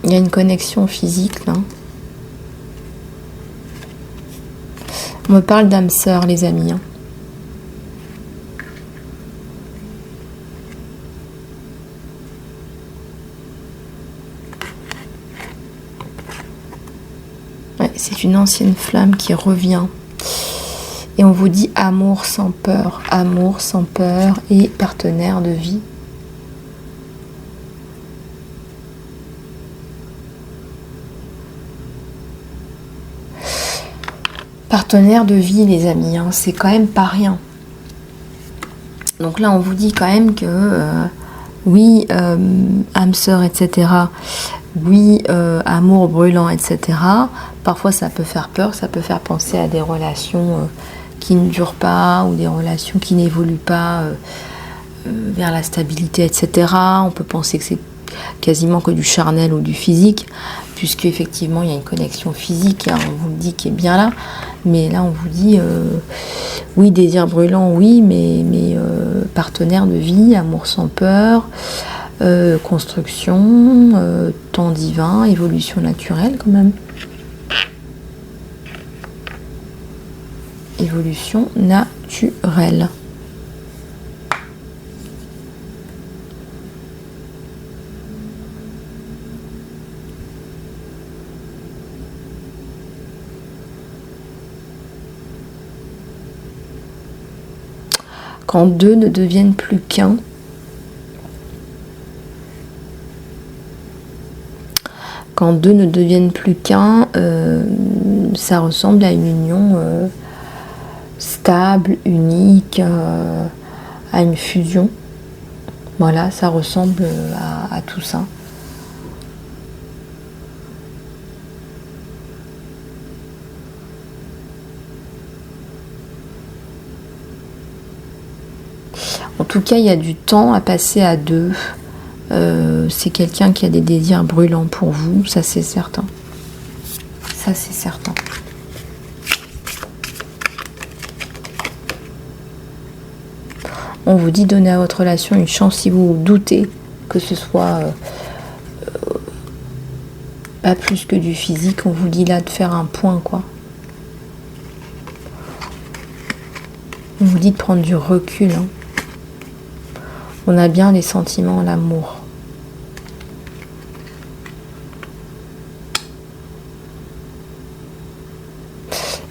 Il y a une connexion physique là. On me parle d'âme sœur, les amis. Ouais, c'est une ancienne flamme qui revient. Et on vous dit amour sans peur et partenaire de vie. Partenaire de vie, les amis, c'est quand même pas rien. Donc là, on vous dit quand même que oui, âme sœur, etc. Oui, amour brûlant, etc. Parfois, ça peut faire peur, ça peut faire penser à des relations qui ne durent pas ou des relations qui n'évoluent pas vers la stabilité, etc. On peut penser que c'est quasiment que du charnel ou du physique, puisque effectivement il y a une connexion physique, on vous le dit, qui est bien là, mais là on vous dit oui, désir brûlant, oui, mais partenaire de vie, amour sans peur, construction, temps divin, évolution naturelle quand même. Évolution naturelle. Quand deux ne deviennent plus qu'un. Quand deux ne deviennent plus qu'un, ça ressemble à une union stable, unique, à une fusion. Voilà, ça ressemble à tout ça. En tout cas, il y a du temps à passer à deux. C'est quelqu'un qui a des désirs brûlants pour vous, ça c'est certain. Ça, c'est certain. On vous dit donner à votre relation une chance si vous doutez que ce soit pas plus que du physique. On vous dit là de faire un point, quoi. On vous dit de prendre du recul. Hein. On a bien les sentiments, l'amour.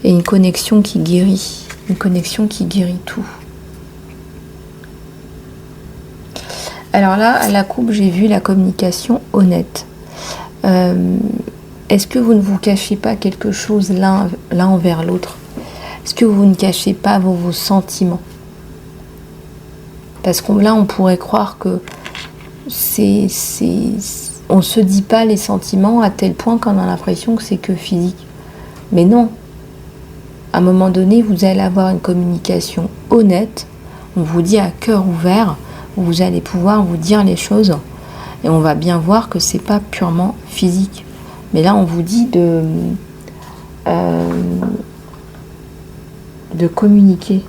Et une connexion qui guérit. Une connexion qui guérit tout. Alors là, à la coupe, j'ai vu la communication honnête. Est-ce que vous ne vous cachez pas quelque chose l'un envers l'autre? Est-ce que vous ne cachez pas vos sentiments? Parce que là, on pourrait croire que on ne se dit pas les sentiments à tel point qu'on a l'impression que c'est que physique. Mais non. À un moment donné, vous allez avoir une communication honnête. On vous dit à cœur ouvert. Vous allez pouvoir vous dire les choses. Et on va bien voir que c'est pas purement physique. Mais là, on vous dit de communiquer.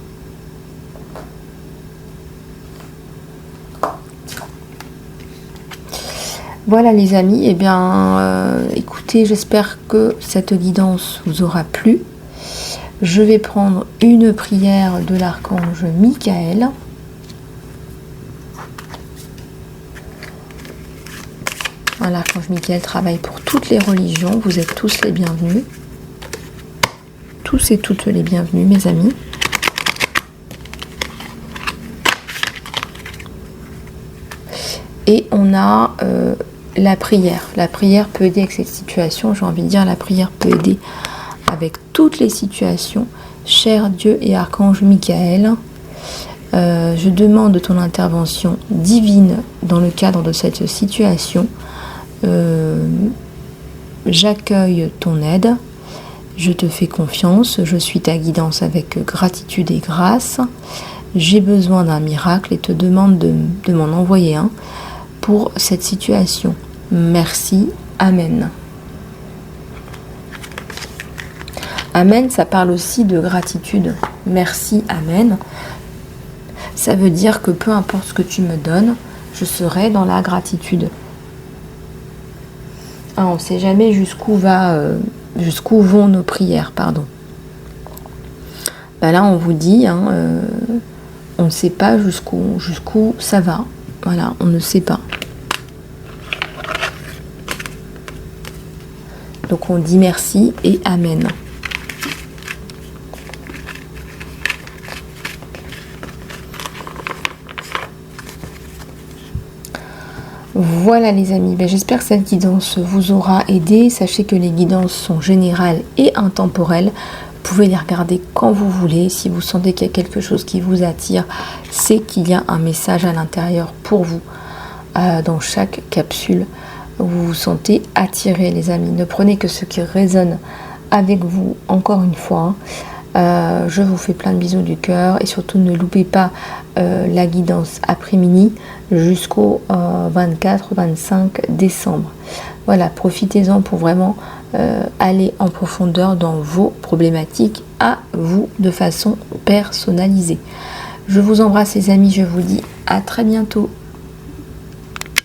Voilà les amis, eh bien écoutez, j'espère que cette guidance vous aura plu. Je vais prendre une prière de l'archange Michael. L'archange Michael travaille pour toutes les religions, vous êtes tous les bienvenus. Tous et toutes les bienvenus, mes amis. Et on a la prière. La prière peut aider avec cette situation. J'ai envie de dire, la prière peut aider avec toutes les situations. Cher Dieu et archange Michael, je demande ton intervention divine dans le cadre de cette situation. J'accueille ton aide. Je te fais confiance. Je suis ta guidance avec gratitude et grâce. J'ai besoin d'un miracle et te demande de m'en envoyer un pour cette situation. Merci. Amen. Amen, ça parle aussi de gratitude. Merci, amen. Ça veut dire que peu importe ce que tu me donnes, je serai dans la gratitude. Ah, on ne sait jamais jusqu'où vont nos prières, pardon. Ben là, on vous dit, on ne sait pas jusqu'où ça va. Voilà, on ne sait pas. Donc on dit merci et amen. Voilà les amis, j'espère que cette guidance vous aura aidé. Sachez que les guidances sont générales et intemporelles. Vous pouvez les regarder quand vous voulez. Si vous sentez qu'il y a quelque chose qui vous attire, c'est qu'il y a un message à l'intérieur pour vous. Dans chaque capsule, vous vous sentez attiré les amis. Ne prenez que ce qui résonne avec vous, encore une fois. Je vous fais plein de bisous du cœur et surtout ne loupez pas la guidance après-midi jusqu'au 24-25 décembre. Voilà, profitez-en pour vraiment aller en profondeur dans vos problématiques à vous de façon personnalisée. Je vous embrasse les amis, je vous dis à très bientôt.